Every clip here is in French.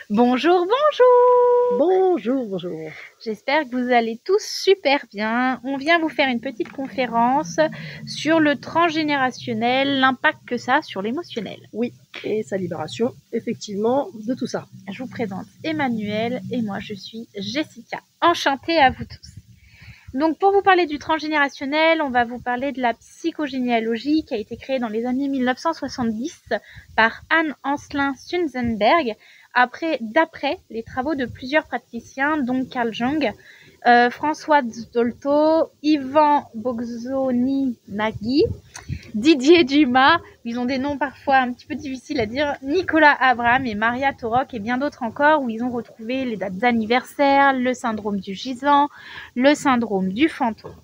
Bonjour, bonjour! Bonjour, bonjour. J'espère que vous allez tous super bien. On vient vous faire une petite conférence sur le transgénérationnel, l'impact que ça a sur l'émotionnel. Oui, et sa libération, effectivement, de tout ça. Je vous présente Emmanuel et moi je suis Jessica. Enchantée à vous tous. Donc pour vous parler du transgénérationnel, on va vous parler de la psychogénéalogie qui a été créée dans les années 1970 par Anne Ancelin Sunzenberg d'après les travaux de plusieurs praticiens, dont Carl Jung, François Dolto, Ivan Bogzoni-Nagy, Didier Dumas, ils ont des noms parfois un petit peu difficiles à dire, Nicolas Abraham et Maria Torok et bien d'autres encore, où ils ont retrouvé les dates d'anniversaire, le syndrome du gisant, le syndrome du fantôme.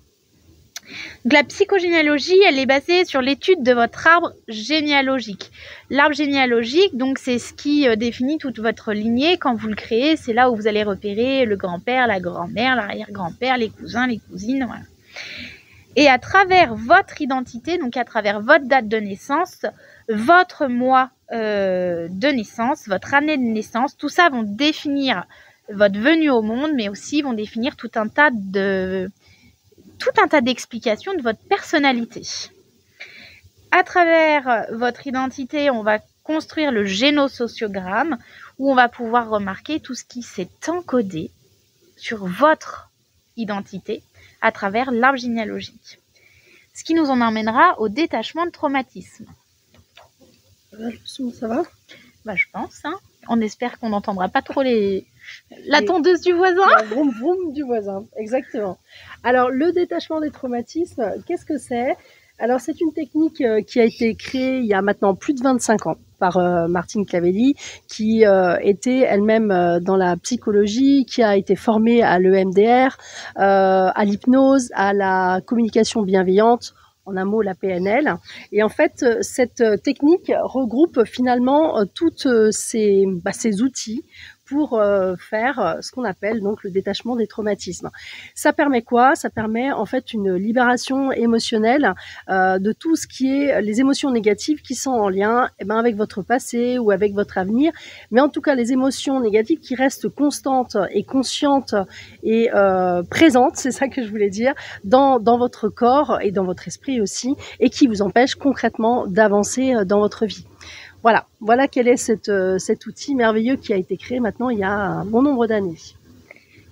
Donc, la psychogénéalogie, elle est basée sur l'étude de votre arbre généalogique. L'arbre généalogique, donc, c'est ce qui définit toute votre lignée. Quand vous le créez, c'est là où vous allez repérer le grand-père, la grand-mère, l'arrière-grand-père, les cousins, les cousines, voilà. Et à travers votre identité, donc à travers votre date de naissance, votre mois de naissance, votre année de naissance, tout ça vont définir votre venue au monde, mais aussi vont définir tout un tas d'explications de votre personnalité. À travers votre identité, on va construire le génosociogramme, où on va pouvoir remarquer tout ce qui s'est encodé sur votre identité à travers l'arbre généalogique. Ce qui nous en emmènera au détachement de traumatisme. Ça va? Bah, je pense. Hein. On espère qu'on n'entendra pas trop la tondeuse du voisin. La vroom vroom du voisin, exactement. Alors, le détachement des traumatismes, qu'est-ce que c'est? Alors, c'est une technique qui a été créée il y a maintenant plus de 25 ans par Martine Clavelli, qui était elle-même dans la psychologie, qui a été formée à l'EMDR, à l'hypnose, à la communication bienveillante, en un mot la PNL. Et en fait, cette technique regroupe finalement toutes ces outils pour faire ce qu'on appelle donc le détachement des traumatismes. Ça permet quoi? Ça permet en fait une libération émotionnelle de tout ce qui est les émotions négatives qui sont en lien avec votre passé ou avec votre avenir, mais en tout cas les émotions négatives qui restent constantes et conscientes et présentes, c'est ça que je voulais dire, dans votre corps et dans votre esprit aussi, et qui vous empêchent concrètement d'avancer dans votre vie. Voilà quel est cet outil merveilleux qui a été créé maintenant il y a un bon nombre d'années.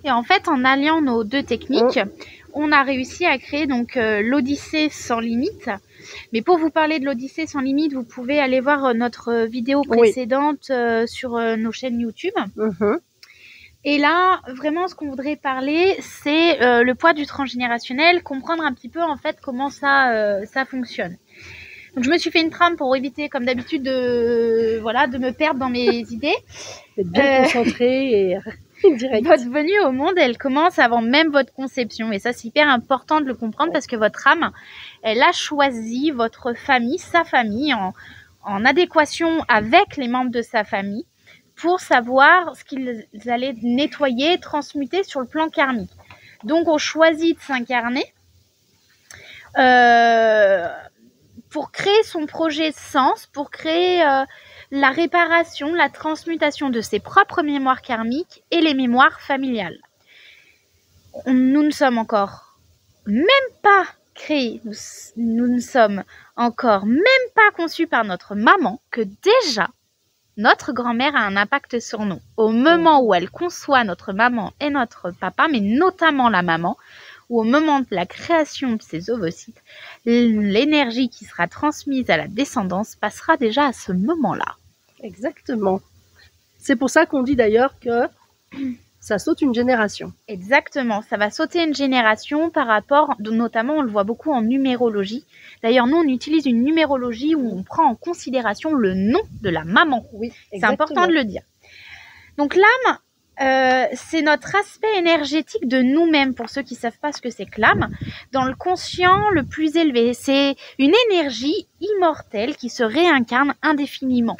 Et en fait, en alliant nos deux techniques, on a réussi à créer donc l'Odyssée sans limite. Mais pour vous parler de l'Odyssée sans limite, vous pouvez aller voir notre vidéo précédente sur nos chaînes YouTube. Et là, vraiment, ce qu'on voudrait parler, c'est le poids du transgénérationnel, comprendre un petit peu en fait comment ça fonctionne. Donc, je me suis fait une trame pour éviter, comme d'habitude, de me perdre dans mes idées. D'être bien concentré et direct. Votre venue au monde, elle commence avant même votre conception. Et ça, c'est hyper important de le comprendre parce que votre âme, elle a choisi votre famille, sa famille, en adéquation avec les membres de sa famille pour savoir ce qu'ils allaient nettoyer, transmuter sur le plan karmique. Donc, on choisit de s'incarner pour créer son projet de sens, pour créer la réparation, la transmutation de ses propres mémoires karmiques et les mémoires familiales. Nous ne sommes encore même pas créés, nous ne sommes encore même pas conçus par notre maman, que déjà notre grand-mère a un impact sur nous. Au moment où elle conçoit notre maman et notre papa, mais notamment la maman, ou au moment de la création de ces ovocytes, l'énergie qui sera transmise à la descendance passera déjà à ce moment-là. Exactement. C'est pour ça qu'on dit d'ailleurs que ça saute une génération. Exactement, ça va sauter une génération par rapport, notamment on le voit beaucoup en numérologie. D'ailleurs, nous on utilise une numérologie où on prend en considération le nom de la maman. Oui, c'est important de le dire. Donc l'âme, c'est notre aspect énergétique de nous-mêmes, pour ceux qui ne savent pas ce que c'est que l'âme, dans le conscient le plus élevé. C'est une énergie immortelle qui se réincarne indéfiniment,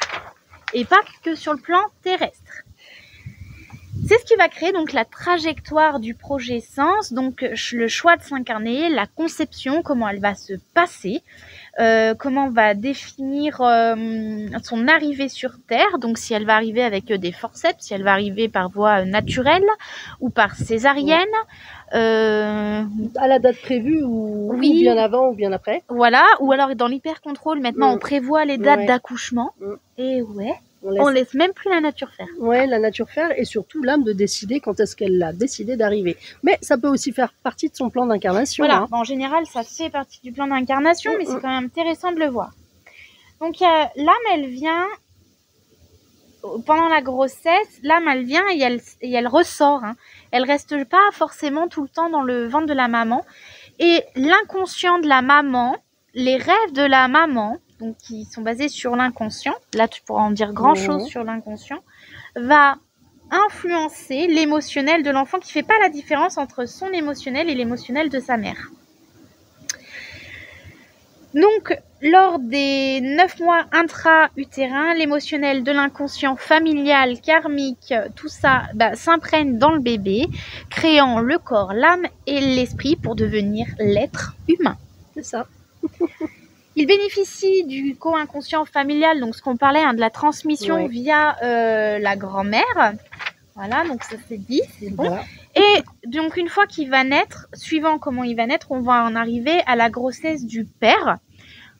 et pas que sur le plan terrestre. C'est ce qui va créer donc la trajectoire du projet Sens, donc le choix de s'incarner, la conception, comment elle va se passer, comment on va définir son arrivée sur Terre, donc si elle va arriver avec des forceps, si elle va arriver par voie naturelle ou par césarienne. À la date prévue ou bien avant ou bien après. Voilà, ou alors dans l'hypercontrôle, maintenant on prévoit les dates d'accouchement. Et on laisse même plus la nature faire. Ouais, la nature faire et surtout l'âme de décider quand est-ce qu'elle a décidé d'arriver. Mais ça peut aussi faire partie de son plan d'incarnation. Voilà, en général ça fait partie du plan d'incarnation, mais c'est quand même intéressant de le voir. Donc l'âme, elle vient pendant la grossesse, l'âme elle vient et elle ressort. Elle reste pas forcément tout le temps dans le ventre de la maman. Et l'inconscient de la maman, les rêves de la maman, donc qui sont basés sur l'inconscient, là tu pourras en dire grand chose sur l'inconscient, va influencer l'émotionnel de l'enfant qui fait pas la différence entre son émotionnel et l'émotionnel de sa mère. Donc, lors des 9 mois intra-utérins, l'émotionnel de l'inconscient familial, karmique, tout ça s'imprègne dans le bébé, créant le corps, l'âme et l'esprit pour devenir l'être humain. C'est ça. Il bénéficie du co-inconscient familial, donc ce qu'on parlait de la transmission via la grand-mère. Voilà, donc ça c'est dit, c'est bon. Voilà. Et donc une fois qu'il va naître, suivant comment il va naître, on va en arriver à la grossesse du père.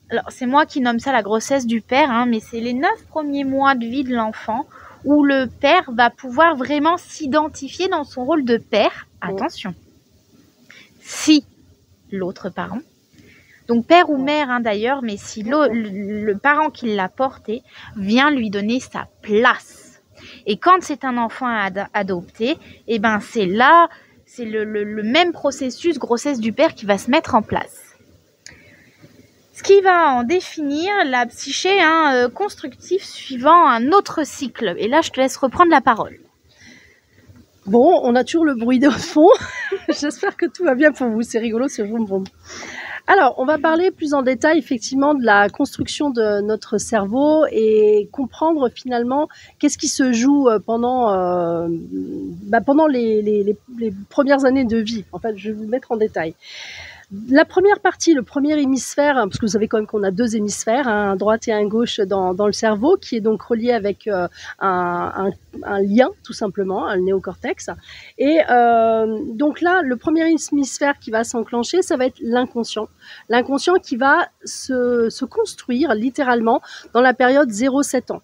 Alors c'est moi qui nomme ça la grossesse du père, mais c'est les 9 premiers mois de vie de l'enfant où le père va pouvoir vraiment s'identifier dans son rôle de père. Attention, si l'autre parent, donc père ou mère d'ailleurs, mais si le parent qui l'a porté vient lui donner sa place. Et quand c'est un enfant adopté, et c'est là, c'est le même processus grossesse du père qui va se mettre en place. Ce qui va en définir la psyché constructive suivant un autre cycle. Et là, je te laisse reprendre la parole. Bon, on a toujours le bruit de fond. J'espère que tout va bien pour vous. C'est rigolo, c'est vroom vroom. Alors, on va parler plus en détail effectivement de la construction de notre cerveau et comprendre finalement qu'est-ce qui se joue pendant les premières années de vie. En fait, je vais vous mettre en détail. La première partie, le premier hémisphère, parce que vous savez quand même qu'on a 2 hémisphères, un droite et un gauche dans le cerveau, qui est donc relié avec un lien, tout simplement, le néocortex. Et donc là, le premier hémisphère qui va s'enclencher, ça va être l'inconscient. L'inconscient qui va se construire littéralement dans la période 0-7 ans.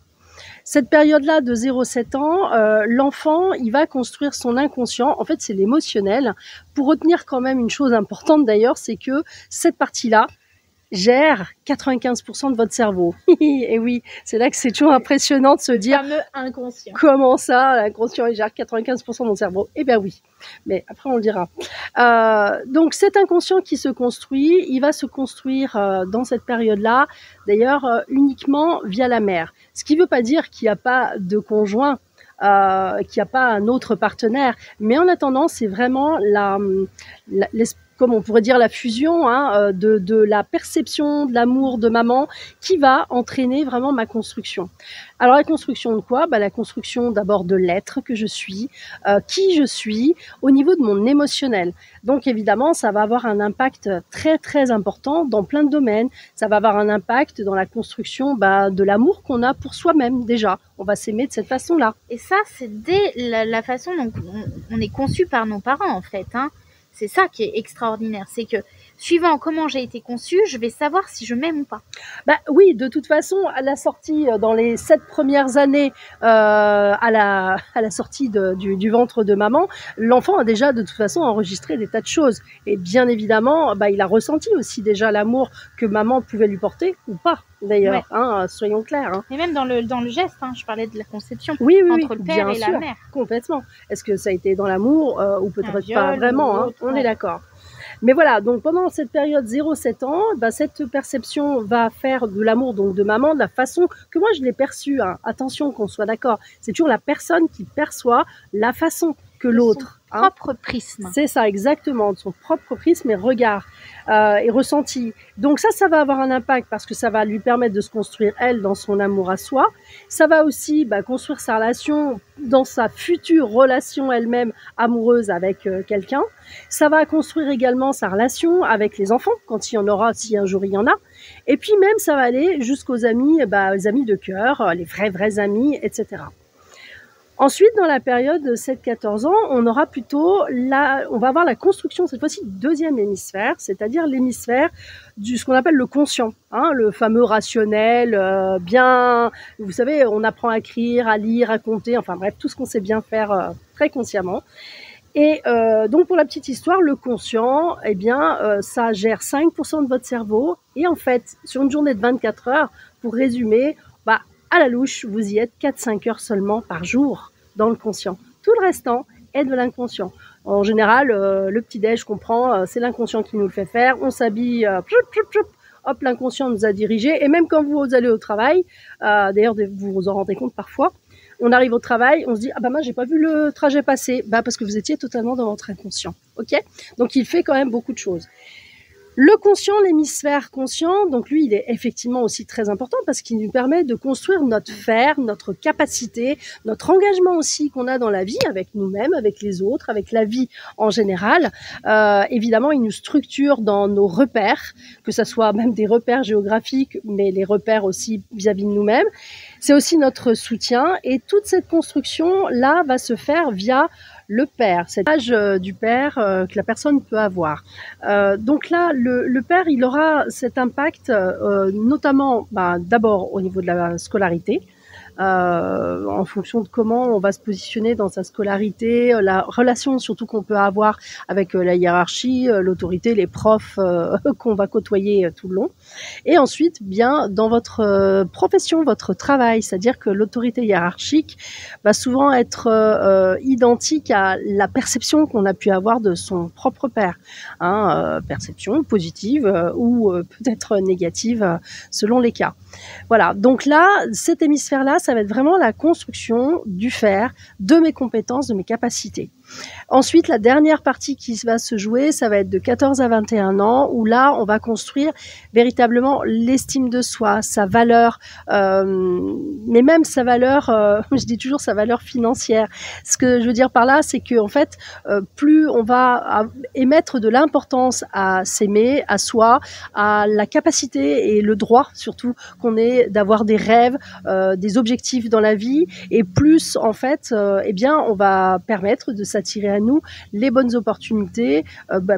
Cette période-là de 0-7 ans, l'enfant, il va construire son inconscient. En fait, c'est l'émotionnel. Pour retenir quand même une chose importante d'ailleurs, c'est que cette partie-là gère 95% de votre cerveau. Et oui, c'est là que c'est toujours impressionnant de se dire inconscient. Comment ça, l'inconscient il gère 95% de mon cerveau? Eh bien oui, mais après on le dira. Donc cet inconscient qui se construit, il va se construire dans cette période-là, d'ailleurs uniquement via la mère. Ce qui ne veut pas dire qu'il n'y a pas de conjoint, qu'il n'y a pas un autre partenaire, mais en attendant, c'est vraiment comme on pourrait dire la fusion de la perception de l'amour de maman qui va entraîner vraiment ma construction. Alors la construction de quoi? La construction d'abord de l'être que je suis, qui je suis, au niveau de mon émotionnel. Donc évidemment, ça va avoir un impact très très important dans plein de domaines. Ça va avoir un impact dans la construction de l'amour qu'on a pour soi-même déjà. On va s'aimer de cette façon-là. Et ça, c'est dès la façon dont on est conçu par nos parents en fait. C'est ça qui est extraordinaire, c'est que suivant comment j'ai été conçue, je vais savoir si je m'aime ou pas. Oui, de toute façon, à la sortie, dans les 7 premières années, à la sortie du ventre de maman, l'enfant a déjà de toute façon enregistré des tas de choses. Et bien évidemment, il a ressenti aussi déjà l'amour que maman pouvait lui porter ou pas. D'ailleurs, soyons clairs. Et même dans le geste, je parlais de la conception entre le père et la mère. Complètement. Est-ce que ça a été dans l'amour ou peut-être pas vraiment, on est d'accord. Mais voilà, donc pendant cette période 0-7 ans, cette perception va faire de l'amour donc de maman de la façon que moi je l'ai perçue. Attention qu'on soit d'accord, c'est toujours la personne qui perçoit la façon que l'autre. Son propre prisme. C'est ça, exactement, de son propre prisme et regard et ressenti. Donc ça va avoir un impact parce que ça va lui permettre de se construire, elle, dans son amour à soi. Ça va aussi construire sa relation dans sa future relation elle-même amoureuse avec quelqu'un. Ça va construire également sa relation avec les enfants, quand il y en aura, si un jour il y en a. Et puis même, ça va aller jusqu'aux amis, les amis de cœur, les vrais amis, etc. Ensuite, dans la période de 7-14 ans, on aura plutôt on va avoir la construction, cette fois-ci, du deuxième hémisphère, c'est-à-dire l'hémisphère ce qu'on appelle le conscient, hein, le fameux rationnel, vous savez, on apprend à écrire, à lire, à compter, enfin bref, tout ce qu'on sait bien faire très consciemment. Et donc, pour la petite histoire, le conscient, ça gère 5% de votre cerveau. Et en fait, sur une journée de 24 heures, pour résumer, à la louche, vous y êtes 4-5 heures seulement par jour dans le conscient. Tout le restant est de l'inconscient. En général, le petit-déj qu'on prend, c'est l'inconscient qui nous le fait faire. On s'habille, hop, l'inconscient nous a dirigés. Et même quand vous allez au travail, d'ailleurs, vous vous en rendez compte parfois, on arrive au travail, on se dit, mince, j'ai pas vu le trajet passer. Parce que vous étiez totalement dans votre inconscient. Ok ? Donc, il fait quand même beaucoup de choses. Le conscient, l'hémisphère conscient, donc lui, il est effectivement aussi très important parce qu'il nous permet de construire notre faire, notre capacité, notre engagement aussi qu'on a dans la vie avec nous-mêmes, avec les autres, avec la vie en général. Évidemment, il nous structure dans nos repères, que ce soit même des repères géographiques, mais les repères aussi vis-à-vis de nous-mêmes. C'est aussi notre soutien et toute cette construction-là va se faire via le père, cet âge du père que la personne peut avoir. Donc là, le père, il aura cet impact notamment d'abord au niveau de la scolarité, en fonction de comment on va se positionner dans sa scolarité, la relation surtout qu'on peut avoir avec la hiérarchie, l'autorité, les profs qu'on va côtoyer tout le long. Et ensuite, bien dans votre profession, votre travail, c'est-à-dire que l'autorité hiérarchique va souvent être identique à la perception qu'on a pu avoir de son propre père, perception positive ou peut-être négative selon les cas. Voilà, donc là, cet hémisphère-là, ça va être vraiment la construction du faire, de mes compétences, de mes capacités. Ensuite, la dernière partie qui va se jouer, ça va être de 14 à 21 ans, où là, on va construire véritablement l'estime de soi, sa valeur, mais même sa valeur, je dis toujours sa valeur financière. Ce que je veux dire par là, c'est que en fait, plus on va émettre de l'importance à s'aimer, à soi, à la capacité et le droit surtout qu'on ait d'avoir des rêves, des objectifs dans la vie, et plus en fait, on va permettre de s'attirer à nous les bonnes opportunités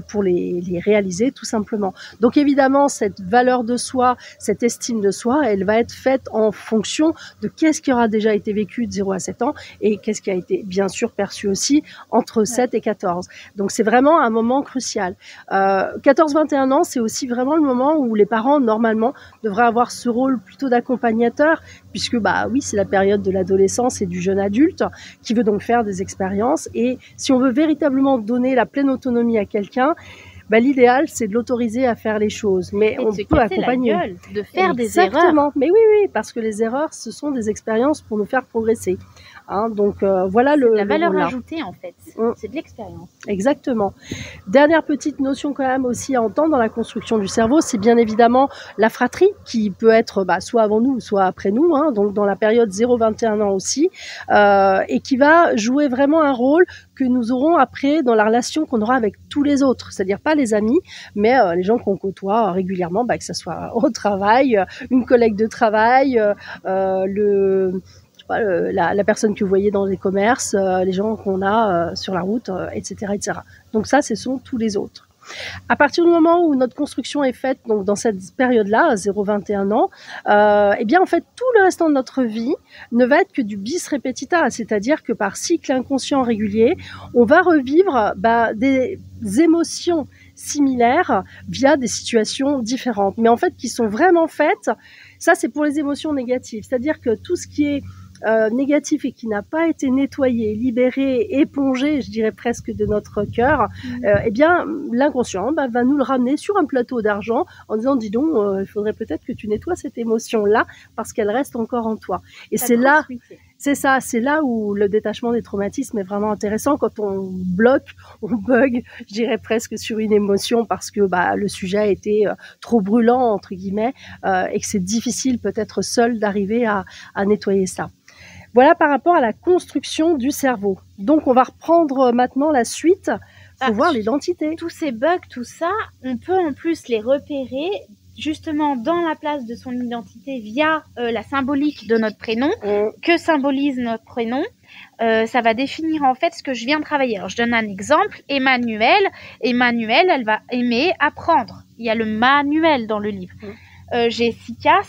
pour les réaliser tout simplement. Donc évidemment, cette valeur de soi, cette estime de soi, elle va être faite en fonction de qu'est-ce qui aura déjà été vécu de 0 à 7 ans et qu'est-ce qui a été bien sûr perçu aussi entre 7 et 14. Donc c'est vraiment un moment crucial. 14-21 ans, c'est aussi vraiment le moment où les parents normalement devraient avoir ce rôle plutôt d'accompagnateur, puisque oui, c'est la période de l'adolescence et du jeune adulte qui veut donc faire des expériences. Et si on veut véritablement donner la pleine autonomie à quelqu'un, l'idéal, c'est de l'autoriser à faire les choses. Mais on peut accompagner. La gueule, de faire des erreurs. Exactement. Mais oui, parce que les erreurs, ce sont des expériences pour nous faire progresser. Donc voilà la valeur ajoutée en fait, c'est de l'expérience. Exactement. Dernière petite notion quand même aussi à entendre dans la construction du cerveau, c'est bien évidemment la fratrie qui peut être soit avant nous, soit après nous, donc dans la période 0-21 ans aussi, et qui va jouer vraiment un rôle que nous aurons après dans la relation qu'on aura avec tous les autres, c'est-à-dire pas les amis, mais les gens qu'on côtoie régulièrement, que ce soit au travail, une collègue de travail, la personne que vous voyez dans les commerces, les gens qu'on a sur la route, etc., etc. Donc ça, ce sont tous les autres. À partir du moment où notre construction est faite, donc dans cette période-là, 0-21 ans, en fait, tout le restant de notre vie ne va être que du bis repetita, c'est-à-dire que par cycle inconscient régulier, on va revivre des émotions similaires via des situations différentes, mais en fait qui sont vraiment faites. Ça, c'est pour les émotions négatives, c'est-à-dire que tout ce qui est négatif et qui n'a pas été nettoyé, libéré, épongé, je dirais presque de notre cœur, l'inconscient va nous le ramener sur un plateau d'argent en disant dis donc, il faudrait peut-être que tu nettoies cette émotion-là parce qu'elle reste encore en toi. Et c'est là où le détachement des traumatismes est vraiment intéressant, quand on bloque, on bug, je dirais presque sur une émotion parce que le sujet a été trop brûlant entre guillemets et que c'est difficile peut-être seul d'arriver à nettoyer ça. Voilà par rapport à la construction du cerveau. Donc, on va reprendre maintenant la suite pour voir l'identité. Tous ces bugs, tout ça, on peut en plus les repérer justement dans la place de son identité via la symbolique de notre prénom. Que symbolise notre prénom? Ça va définir en fait ce que je viens travailler. Alors je donne un exemple, Emmanuel, elle va aimer apprendre. Il y a le manuel dans le livre. Jessica,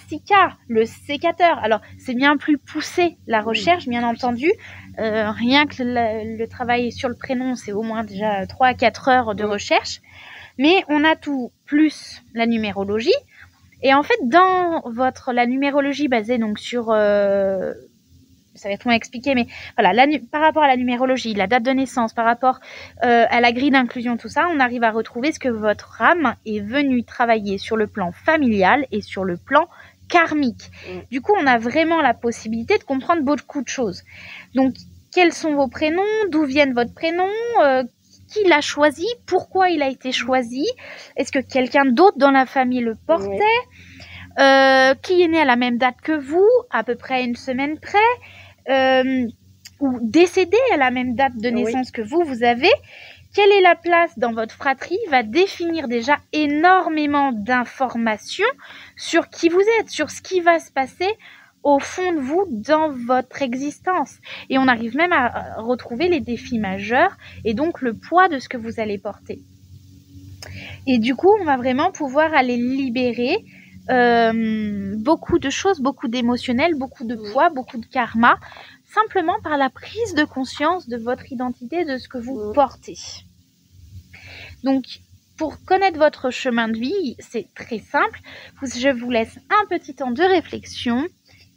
le sécateur. Alors c'est bien plus poussé la recherche, bien entendu. Rien que le travail sur le prénom, c'est au moins déjà 3 à 4 heures de recherche. Mais on a tout plus la numérologie. Et en fait, dans la numérologie basée donc sur... ça va être moins expliqué, mais voilà, par rapport à la numérologie, la date de naissance, par rapport à la grille d'inclusion, tout ça, on arrive à retrouver ce que votre âme est venue travailler sur le plan familial et sur le plan karmique. Du coup, on a vraiment la possibilité de comprendre beaucoup de choses. Donc, quels sont vos prénoms? D'où viennent votre prénom? Qui l'a choisi? Pourquoi il a été choisi? Est-ce que quelqu'un d'autre dans la famille le portait? Qui est né à la même date que vous, à peu près une semaine près, ou décédé à la même date de naissance que vous avez? Quelle est la place dans votre fratrie va définir déjà énormément d'informations sur qui vous êtes, sur ce qui va se passer au fond de vous dans votre existence. Et on arrive même à retrouver les défis majeurs et donc le poids de ce que vous allez porter. Et du coup, on va vraiment pouvoir aller libérer beaucoup de choses, beaucoup d'émotionnel, beaucoup de poids, beaucoup de karma, simplement par la prise de conscience de votre identité, de ce que vous portez. Donc, pour connaître votre chemin de vie, c'est très simple. Je vous laisse un petit temps de réflexion.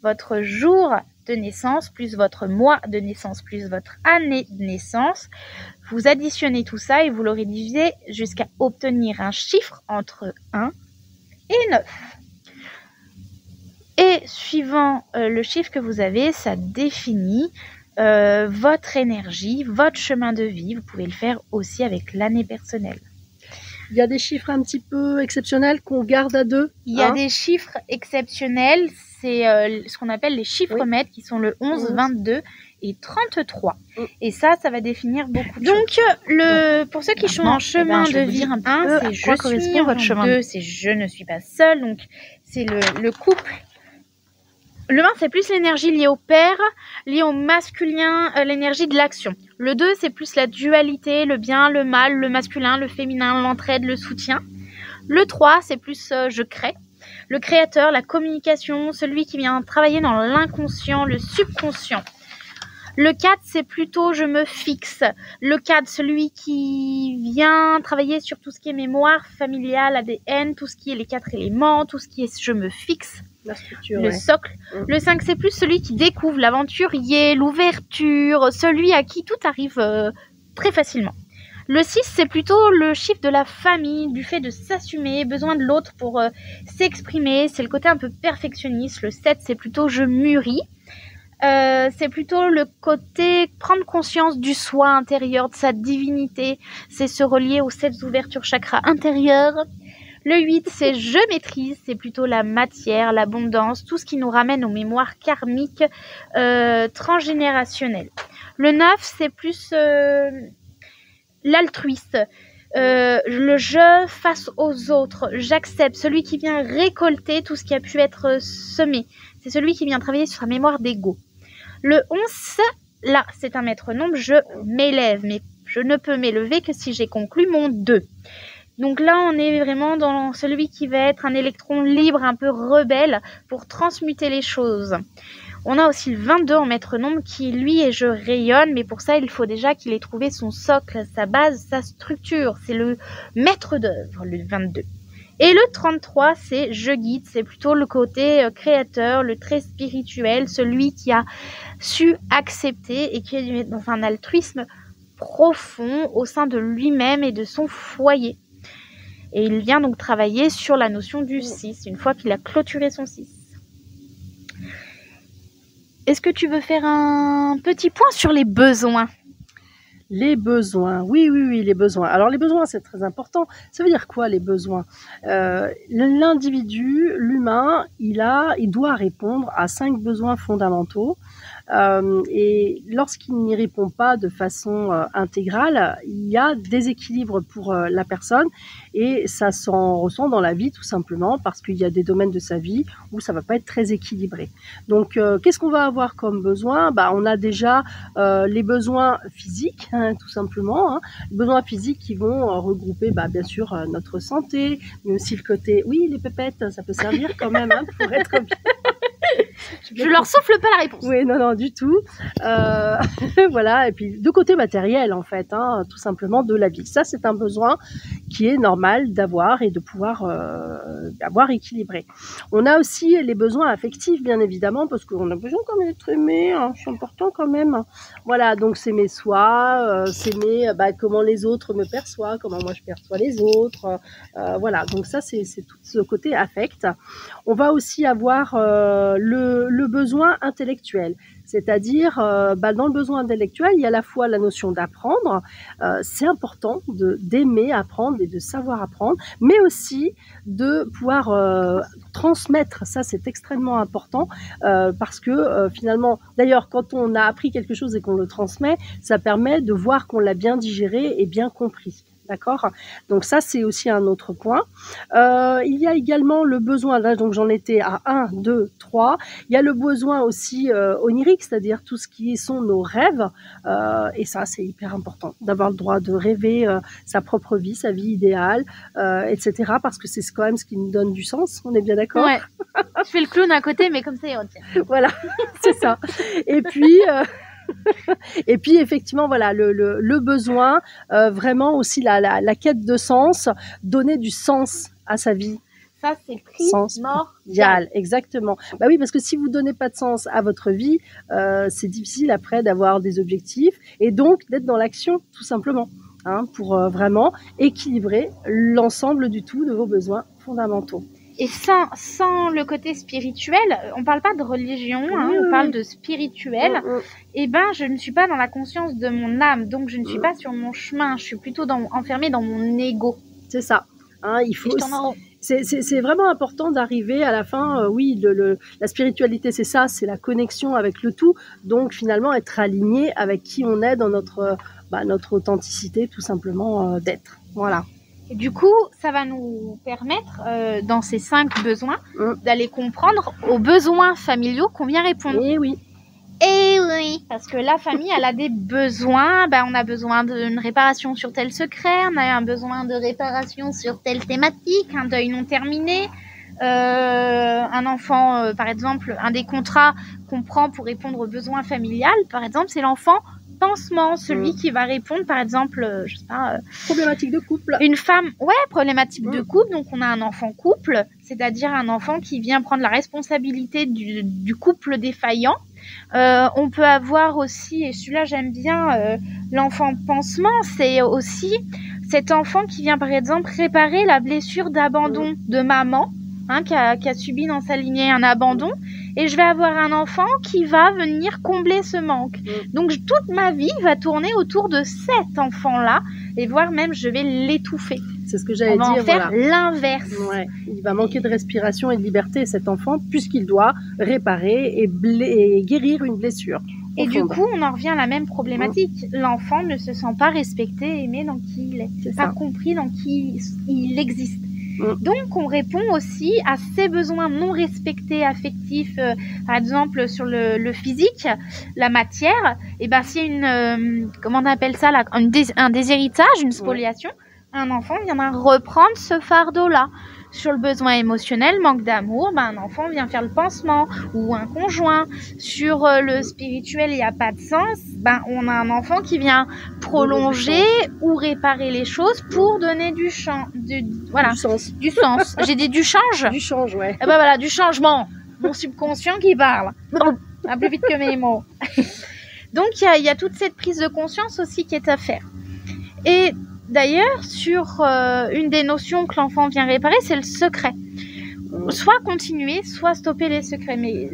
Votre jour de naissance, plus votre mois de naissance, plus votre année de naissance. Vous additionnez tout ça et vous le rédigez jusqu'à obtenir un chiffre entre 1 et 9. Et suivant le chiffre que vous avez, ça définit votre énergie, votre chemin de vie. Vous pouvez le faire aussi avec l'année personnelle. Il y a des chiffres un petit peu exceptionnels qu'on garde à 2. Il y a des chiffres exceptionnels, c'est ce qu'on appelle les chiffres maîtres, qui sont le 11, 22 et 33. Et ça va définir beaucoup de choses. Donc, pour ceux qui sont en chemin de vie, 1, c'est je suis, votre chemin 2, c'est je ne suis pas seule. Donc, c'est le couple. Le 1, c'est plus l'énergie liée au père, liée au masculin, l'énergie de l'action. Le 2, c'est plus la dualité, le bien, le mal, le masculin, le féminin, l'entraide, le soutien. Le 3, c'est plus je crée. Le créateur, la communication, celui qui vient travailler dans l'inconscient, le subconscient. Le 4, c'est plutôt je me fixe. Le 4, celui qui vient travailler sur tout ce qui est mémoire familiale, ADN, tout ce qui est les 4 éléments, tout ce qui est je me fixe. La structure, le socle. Le 5, c'est plus celui qui découvre, l'aventurier, l'ouverture, celui à qui tout arrive très facilement. Le 6, c'est plutôt le chiffre de la famille, du fait de s'assumer, besoin de l'autre pour s'exprimer. C'est le côté un peu perfectionniste. Le 7, c'est plutôt je mûris. C'est plutôt le côté prendre conscience du soi intérieur, de sa divinité. C'est se relier aux 7 ouvertures chakras intérieures. Le 8, c'est je maîtrise, c'est plutôt la matière, l'abondance, tout ce qui nous ramène aux mémoires karmiques transgénérationnelles. Le 9, c'est plus l'altruiste, le je face aux autres, j'accepte, celui qui vient récolter tout ce qui a pu être semé. C'est celui qui vient travailler sur sa mémoire d'ego. Le 11, là, c'est un maître nombre, je m'élève, mais je ne peux m'élever que si j'ai conclu mon 2. Donc là, on est vraiment dans celui qui va être un électron libre, un peu rebelle, pour transmuter les choses. On a aussi le 22 en maître nombre qui, lui, est je rayonne, mais pour ça, il faut déjà qu'il ait trouvé son socle, sa base, sa structure. C'est le maître d'œuvre, le 22. Et le 33, c'est je guide, c'est plutôt le côté créateur, le très spirituel, celui qui a su accepter et qui est dans un altruisme profond au sein de lui-même et de son foyer. Et il vient donc travailler sur la notion du 6, une fois qu'il a clôturé son 6. Est-ce que tu veux faire un petit point sur les besoins ? Les besoins, oui, les besoins. Alors les besoins, c'est très important. Ça veut dire quoi les besoins ? L'individu, l'humain, il doit répondre à 5 besoins fondamentaux. Et lorsqu'il n'y répond pas de façon intégrale, il y a déséquilibre pour la personne et ça s'en ressent dans la vie tout simplement parce qu'il y a des domaines de sa vie où ça va pas être très équilibré. Donc qu'est-ce qu'on va avoir comme besoin? On a déjà les besoins physiques, hein, tout simplement, hein. Les besoins physiques qui vont regrouper bien sûr notre santé, mais aussi le côté, oui, les pépettes, ça peut servir quand même, hein, pour être bien. Je leur souffle pas la réponse. Oui, non, du tout. Voilà, et puis de côté matériel, en fait, hein, tout simplement de la vie. Ça, c'est un besoin qui est normal d'avoir et de pouvoir avoir équilibré. On a aussi les besoins affectifs, bien évidemment, parce qu'on a besoin quand même d'être aimé, hein, c'est important quand même. Voilà, donc s'aimer soi, s'aimer comment les autres me perçoivent, comment moi je perçois les autres. Voilà, donc ça, c'est tout ce côté affect. On va aussi avoir le besoin intellectuel, c'est-à-dire dans le besoin intellectuel, il y a à la fois la notion d'apprendre, c'est important d'aimer apprendre et de savoir apprendre, mais aussi de pouvoir transmettre, ça c'est extrêmement important parce que finalement, d'ailleurs quand on a appris quelque chose et qu'on le transmet, ça permet de voir qu'on l'a bien digéré et bien compris. D'accord? Donc ça, c'est aussi un autre point. Il y a également le besoin, là donc j'en étais à 1, 2, 3. Il y a le besoin aussi onirique, c'est-à-dire tout ce qui sont nos rêves. Et ça, c'est hyper important, d'avoir le droit de rêver sa propre vie, sa vie idéale, etc. Parce que c'est quand même ce qui nous donne du sens, on est bien d'accord? Ouais. Je fais le clown à côté, mais comme ça, il retient. Voilà, c'est ça. Et puis... Et puis effectivement voilà le besoin vraiment aussi la quête de sens, donner du sens à sa vie. Ça c'est primordial, exactement. Oui, parce que si vous donnez pas de sens à votre vie, c'est difficile après d'avoir des objectifs et donc d'être dans l'action tout simplement, hein, pour vraiment équilibrer l'ensemble du tout de vos besoins fondamentaux. Et sans le côté spirituel, on parle pas de religion, hein, on parle de spirituel. Et je ne suis pas dans la conscience de mon âme, donc je ne suis pas sur mon chemin. Je suis plutôt enfermée dans mon ego. C'est ça. Hein, il faut. C'est vraiment important d'arriver à la fin. Oui, la spiritualité, c'est ça, c'est la connexion avec le tout. Donc finalement, être aligné avec qui on est dans notre authenticité, tout simplement d'être. Voilà. Et du coup, ça va nous permettre, dans ces 5 besoins, d'aller comprendre aux besoins familiaux qu'on vient répondre. Et oui. Et oui, parce que la famille, elle a des besoins. On a besoin d'une réparation sur tel secret, on a un besoin de réparation sur telle thématique, un deuil non terminé. Un enfant, par exemple, un des contrats qu'on prend pour répondre aux besoins familiales, par exemple, c'est l'enfant pansement, celui qui va répondre, par exemple, je sais pas, problématique de couple. Une femme, problématique de couple. Donc on a un enfant couple, c'est-à-dire un enfant qui vient prendre la responsabilité du couple défaillant. On peut avoir aussi, et celui-là j'aime bien, l'enfant pansement, c'est aussi cet enfant qui vient par exemple réparer la blessure d'abandon de maman, hein, qui a subi dans sa lignée un abandon, et je vais avoir un enfant qui va venir combler ce manque. Donc toute ma vie va tourner autour de cet enfant-là, et voire même je vais l'étouffer. C'est ce que j'allais dire. On va en faire l'inverse. Ouais. Il va manquer de respiration et de liberté, cet enfant, puisqu'il doit réparer et guérir une blessure. Et du coup, on en revient à la même problématique. L'enfant ne se sent pas respecté, aimé dans qui il est. Pas compris dans qui il existe. Donc, on répond aussi à ces besoins non respectés, affectifs, par exemple sur le physique, la matière. Et s'il y a comment on appelle ça, un déshéritage, une spoliation, un enfant viendra reprendre ce fardeau-là. Sur le besoin émotionnel, manque d'amour, un enfant vient faire le pansement, ou un conjoint. Sur le spirituel, il n'y a pas de sens, on a un enfant qui vient prolonger ou réparer les choses pour donner du sens. J'ai dit du change. Du change, ouais. Et voilà, du changement. Mon subconscient qui parle. Plus vite que mes mots. Donc il y a toute cette prise de conscience aussi qui est à faire. Et d'ailleurs, sur une des notions que l'enfant vient réparer, c'est le secret. Soit continuer, soit stopper les secrets. Mais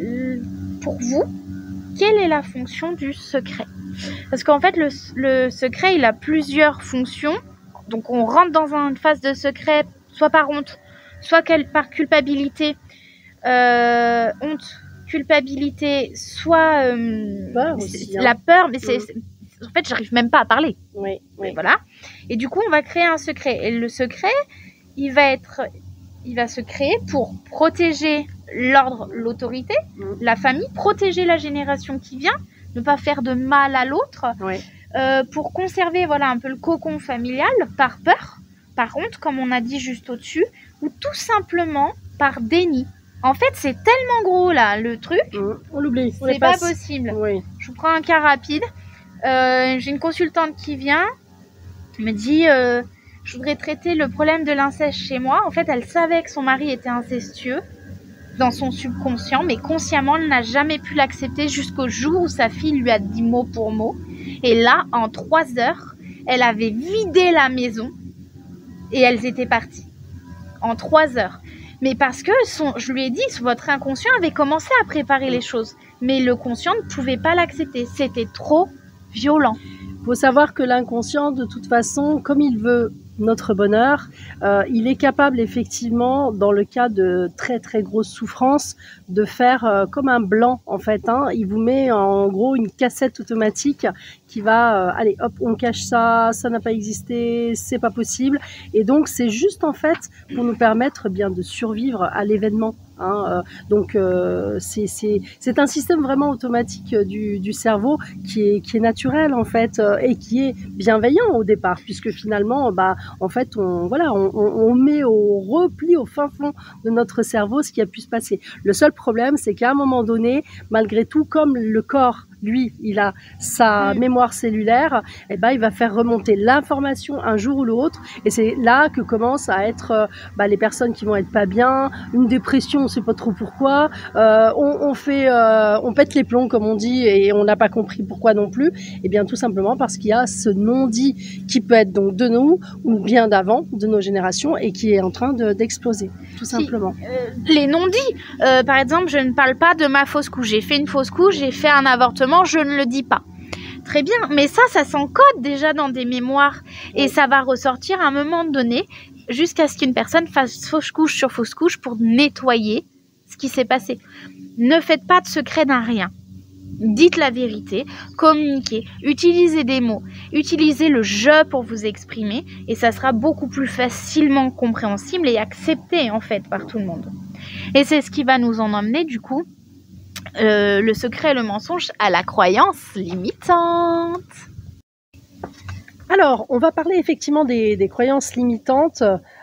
pour vous, quelle est la fonction du secret? Parce qu'en fait, le secret, il a plusieurs fonctions. Donc, on rentre dans une phase de secret, soit par honte, soit par culpabilité. Honte, culpabilité, soit Peur aussi, hein. la peur, mais en fait, j'arrive même pas à parler. Oui, oui. Voilà. Et du coup, on va créer un secret. Et le secret, il va se créer pour protéger l'ordre, l'autorité, la famille, protéger la génération qui vient, ne pas faire de mal à l'autre, Oui. pour conserver voilà un peu le cocon familial par peur, par honte, comme on a dit juste au-dessus, ou tout simplement par déni. En fait, c'est tellement gros là, le truc. On l'oublie. C'est pas possible. Oui. Je vous prends un cas rapide. J'ai une consultante qui vient, me dit je voudrais traiter le problème de l'inceste chez moi. En fait, elle savait que son mari était incestueux dans son subconscient, mais consciemment, elle n'a jamais pu l'accepter jusqu'au jour où sa fille lui a dit mot pour mot. Et là, en 3 heures, elle avait vidé la maison et elles étaient parties. En 3 heures. Mais parce que, je lui ai dit, votre inconscient avait commencé à préparer les choses. Mais le conscient ne pouvait pas l'accepter. C'était trop violent. Il faut savoir que l'inconscient, de toute façon, comme il veut notre bonheur, il est capable effectivement, dans le cas de très très grosses souffrances, de faire comme un blanc en fait. Hein. Il vous met en gros une cassette automatique qui va, allez hop, on cache ça, ça n'a pas existé, c'est pas possible. Et donc c'est juste en fait pour nous permettre bien de survivre à l'événement. Hein, donc c'est un système vraiment automatique du cerveau qui est naturel en fait et qui est bienveillant au départ, puisque finalement en fait on met au repli au fin fond de notre cerveau ce qui a pu se passer. Le seul problème, c'est qu'à un moment donné, malgré tout, comme le corps lui, il a sa mémoire cellulaire, et il va faire remonter l'information un jour ou l'autre, et c'est là que commencent à être les personnes qui vont être pas bien, une dépression, on sait pas trop pourquoi, on pète les plombs comme on dit, et on n'a pas compris pourquoi non plus, et bien tout simplement parce qu'il y a ce non-dit qui peut être donc de nous, ou bien d'avant, de nos générations, et qui est en train d'exploser, tout simplement. Les non-dits, par exemple, je ne parle pas de ma fausse couche, j'ai fait une fausse couche, j'ai fait un avortement, je ne le dis pas. Très bien, mais ça s'encode déjà dans des mémoires et ça va ressortir à un moment donné jusqu'à ce qu'une personne fasse fausse couche sur fausse couche pour nettoyer ce qui s'est passé. Ne faites pas de secret d'un rien. Dites la vérité, communiquez, utilisez des mots, utilisez le « je » pour vous exprimer et ça sera beaucoup plus facilement compréhensible et accepté en fait par tout le monde. Et c'est ce qui va nous en emmener du coup le secret et le mensonge à la croyance limitante. Alors, on va parler effectivement des croyances limitantes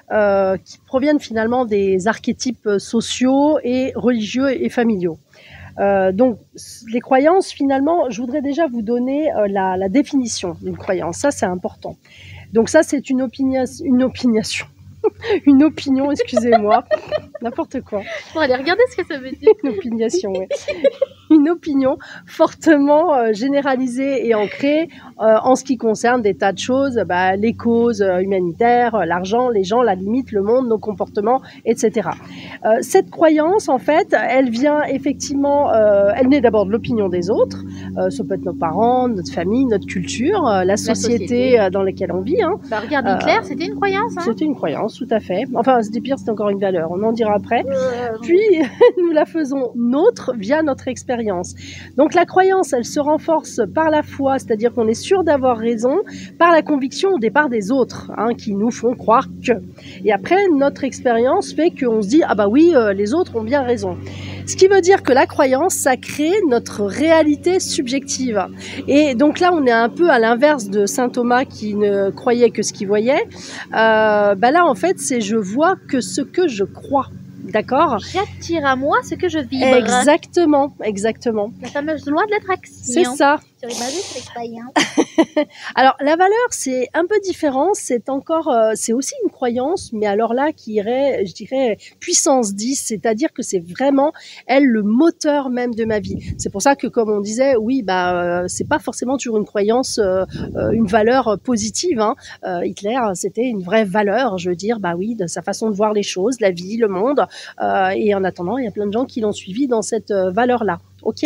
qui proviennent finalement des archétypes sociaux et religieux et familiaux. Donc, les croyances, finalement, je voudrais déjà vous donner la définition d'une croyance. Ça, c'est important. Donc ça, c'est une opinion, excusez-moi, n'importe quoi. Pour aller regarder ce que ça veut dire. Une opinion, ouais. Une opinion fortement généralisée et ancrée en ce qui concerne des tas de choses, les causes humanitaires, l'argent, les gens, la limite, le monde, nos comportements, etc. Cette croyance, en fait, elle vient effectivement, elle naît d'abord de l'opinion des autres. Ça peut être nos parents, notre famille, notre culture, la société dans laquelle on vit. Hein. Regarde Hitler, c'était une croyance. Hein. C'était une croyance, tout à fait. Enfin, c'était pire, c'était encore une valeur. On en dira après. Puis, nous la faisons nôtre via notre expérience. Donc, la croyance, elle se renforce par la foi, c'est-à-dire qu'on est sûr d'avoir raison, par la conviction au départ des autres, hein, qui nous font croire que. Et après, notre expérience fait qu'on se dit, ah bah oui, les autres ont bien raison. Ce qui veut dire que la croyance, ça crée notre réalité subjective. Et donc là, on est un peu à l'inverse de saint Thomas qui ne croyait que ce qu'il voyait. Là, en fait, c'est je vois que ce que je crois. D'accord ? J'attire à moi ce que je vibre. Exactement, exactement. La fameuse loi de l'attraction. C'est ça. Sur l'expérience. Alors, la valeur, c'est un peu différent. C'est encore, c'est aussi une croyance, mais alors là, qui irait, je dirais, puissance 10, c'est-à-dire que c'est vraiment, elle, le moteur même de ma vie. C'est pour ça que, comme on disait, oui, c'est pas forcément toujours une croyance, une valeur positive. Hein. Hitler, c'était une vraie valeur, je veux dire, oui, de sa façon de voir les choses, la vie, le monde. Et en attendant, il y a plein de gens qui l'ont suivi dans cette valeur-là. Ok,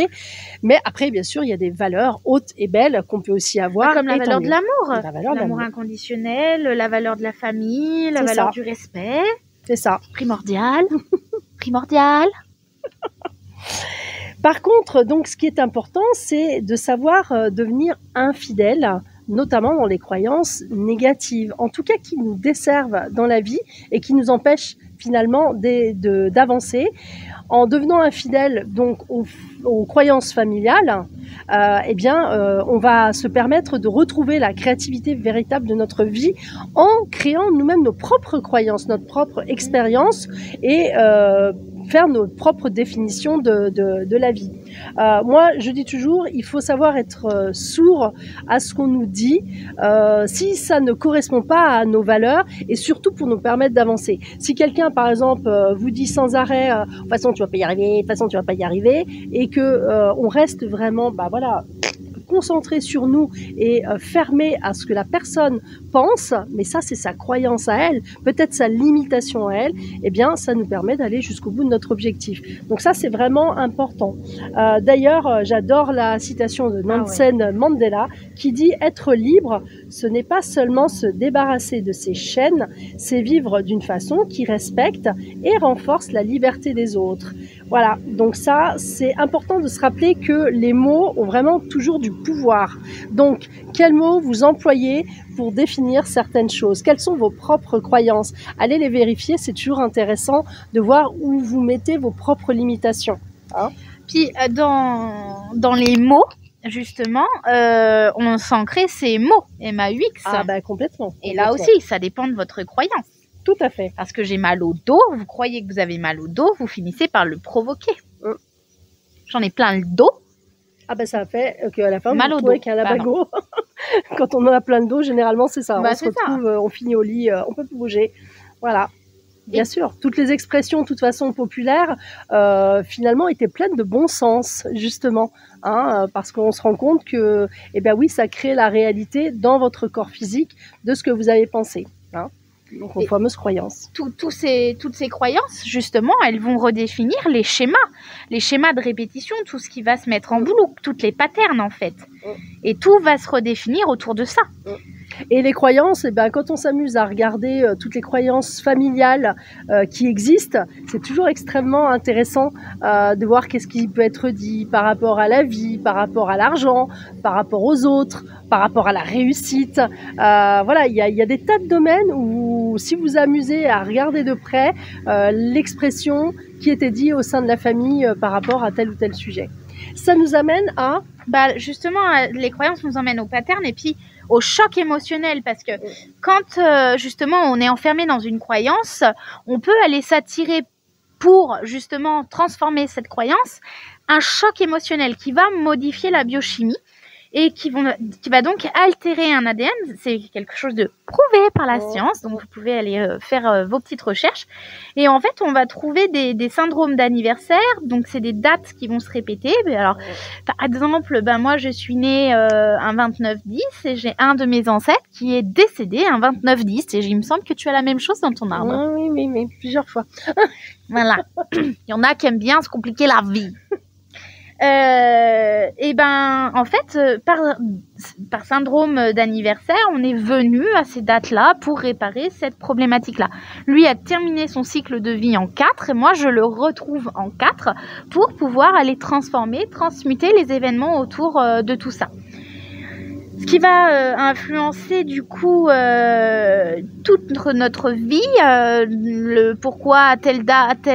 mais après, bien sûr, il y a des valeurs hautes et belles qu'on peut aussi avoir. Comme la valeur de l'amour. L'amour inconditionnel, la valeur de la famille, la valeur du respect. C'est ça. Primordial. Primordial. Par contre, donc, ce qui est important, c'est de savoir devenir infidèle, notamment dans les croyances négatives, en tout cas qui nous desservent dans la vie et qui nous empêchent finalement d'avancer. En devenant infidèle donc aux croyances familiales, on va se permettre de retrouver la créativité véritable de notre vie en créant nous-mêmes nos propres croyances, notre propre expérience et faire nos propres définitions de la vie. Moi, je dis toujours, il faut savoir être sourd à ce qu'on nous dit si ça ne correspond pas à nos valeurs et surtout pour nous permettre d'avancer. Si quelqu'un, par exemple, vous dit sans arrêt de toute façon, tu vas pas y arriver, de toute façon, tu vas pas y arriver, et que on reste vraiment, concentré sur nous et fermé à ce que la personne pense, mais ça c'est sa croyance à elle, peut-être sa limitation à elle, eh bien ça nous permet d'aller jusqu'au bout de notre objectif. Donc ça c'est vraiment important. D'ailleurs, j'adore la citation de Nelson Mandela qui dit « Être libre, ce n'est pas seulement se débarrasser de ses chaînes, c'est vivre d'une façon qui respecte et renforce la liberté des autres. » Voilà, donc ça, c'est important de se rappeler que les mots ont vraiment toujours du pouvoir. Donc, quels mots vous employez pour définir certaines choses? Quelles sont vos propres croyances? Allez les vérifier, c'est toujours intéressant de voir où vous mettez vos propres limitations. Hein? Puis, dans les mots, justement, on s'ancre ces mots, M-A-U-X. Ah bah complètement. Et là aussi, ça dépend de votre croyance. Tout à fait. Parce que j'ai mal au dos, vous croyez que vous avez mal au dos, vous finissez par le provoquer. J'en ai plein le dos. Ah ben ça fait qu'à la fin, mal vous au trouvez dos. qu'un labago, quand on en a plein de dos, généralement c'est ça. On se retrouve, on finit au lit, on peut plus bouger. Voilà. Bien sûr, toutes les expressions, de toute façon, populaires, finalement, étaient pleines de bon sens, justement, hein, parce qu'on se rend compte que, ça crée la réalité dans votre corps physique de ce que vous avez pensé. Hein. Donc, aux fameuses croyances. Toutes ces croyances, justement, elles vont redéfinir les schémas de répétition, tout ce qui va se mettre en boucle, toutes les patterns, en fait. Et tout va se redéfinir autour de ça. Et les croyances, quand on s'amuse à regarder toutes les croyances familiales qui existent, c'est toujours extrêmement intéressant de voir qu'est-ce qui peut être dit par rapport à la vie, par rapport à l'argent, par rapport aux autres, par rapport à la réussite. Voilà, il y a des tas de domaines où si vous amusez à regarder de près l'expression qui était dit au sein de la famille par rapport à tel ou tel sujet. Ça nous amène à... justement, les croyances nous emmènent au pattern et puis au choc émotionnel, parce que quand justement on est enfermé dans une croyance, on peut aller s'attirer pour justement transformer cette croyance un choc émotionnel qui va modifier la biochimie et qui va donc altérer un ADN. C'est quelque chose de prouvé par la science, donc vous pouvez aller faire vos petites recherches. Et en fait, on va trouver des syndromes d'anniversaire, donc c'est des dates qui vont se répéter. Alors, par exemple, moi je suis née un 29-10 et j'ai un de mes ancêtres qui est décédé un 29-10 et il me semble que tu as la même chose dans ton arbre. Oui, plusieurs fois. Voilà, il y en a qui aiment bien se compliquer la vie. En fait, par syndrome d'anniversaire, on est venu à ces dates-là pour réparer cette problématique-là. Lui a terminé son cycle de vie en 4 et moi, je le retrouve en 4 pour pouvoir aller transmuter les événements autour de tout ça. Ce qui va influencer du coup toute notre vie, le pourquoi à tel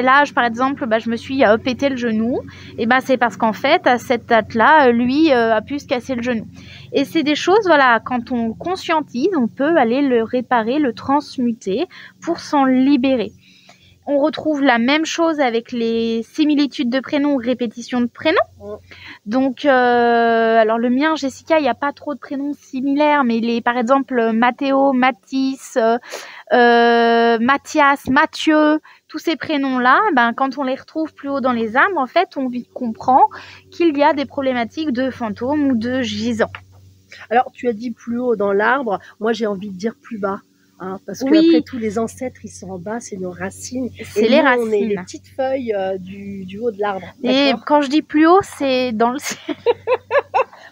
âge par exemple, je me suis pété le genou, et c'est parce qu'en fait à cette date-là, lui a pu se casser le genou. Et c'est des choses, voilà, quand on conscientise, on peut aller le réparer, le transmuter pour s'en libérer. On retrouve la même chose avec les similitudes de prénoms ou répétitions de prénoms. Donc, alors le mien, Jessica, il n'y a pas trop de prénoms similaires, mais par exemple, Mathéo, Mathis, Mathias, Mathieu, tous ces prénoms-là, quand on les retrouve plus haut dans les âmes, en fait, on comprend qu'il y a des problématiques de fantômes ou de gisants. Alors, tu as dit plus haut dans l'arbre, moi j'ai envie de dire plus bas. Hein, parce que après tous les ancêtres ils sont en bas, c'est nos racines. C'est les racines. On est les petites feuilles du haut de l'arbre. Et quand je dis plus haut, c'est dans le ciel.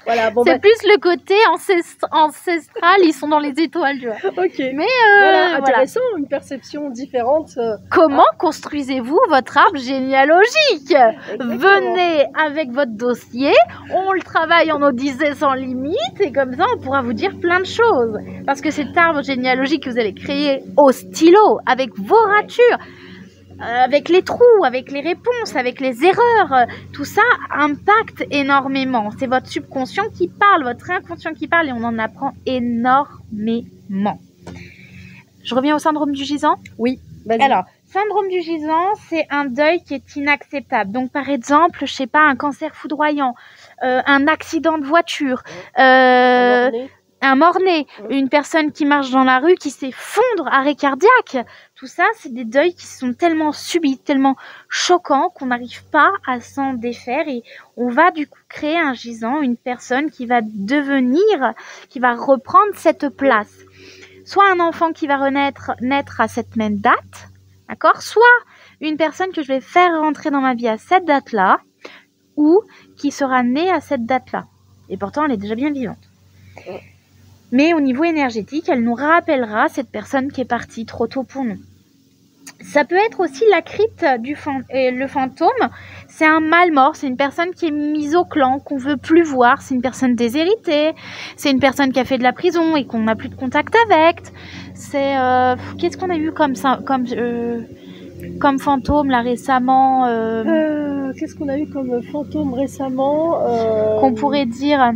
Voilà, bon, C'est plus le côté ancestral, ils sont dans les étoiles, tu vois. ok. Mais Voilà, intéressant, une perception différente. Comment construisez-vous votre arbre généalogique? Exactement. Venez avec votre dossier, on le travaille en Odyssée sans limite, et comme ça on pourra vous dire plein de choses. Parce que cet arbre généalogique que vous allez créer au stylo, avec vos ratures, avec les trous, avec les réponses, avec les erreurs, tout ça impacte énormément. C'est votre subconscient qui parle, votre inconscient qui parle, et on en apprend énormément. Je reviens au syndrome du gisant. Oui, vas-y. Alors, syndrome du gisant, c'est un deuil qui est inacceptable. Donc, par exemple, je sais pas, un cancer foudroyant, un accident de voiture, un mort-né, une personne qui marche dans la rue, qui s'effondre, arrêt cardiaque. Tout ça, c'est des deuils qui sont tellement subits, tellement choquants qu'on n'arrive pas à s'en défaire, et on va du coup créer un gisant, une personne qui va devenir, qui va reprendre cette place. Soit un enfant qui va naître à cette même date, d'accord, soit une personne que je vais faire rentrer dans ma vie à cette date-là, ou qui sera née à cette date-là. Et pourtant, elle est déjà bien vivante. Mais au niveau énergétique, elle nous rappellera cette personne qui est partie trop tôt pour nous. Ça peut être aussi la crypte le fantôme. C'est un mal mort, c'est une personne qui est mise au clan, qu'on veut plus voir. C'est une personne déshéritée, c'est une personne qui a fait de la prison et qu'on n'a plus de contact avec. C'est qu'est-ce qu'on a eu comme ça, comme fantôme là récemment Qu'est-ce qu'on a eu comme fantôme récemment qu'on pourrait dire.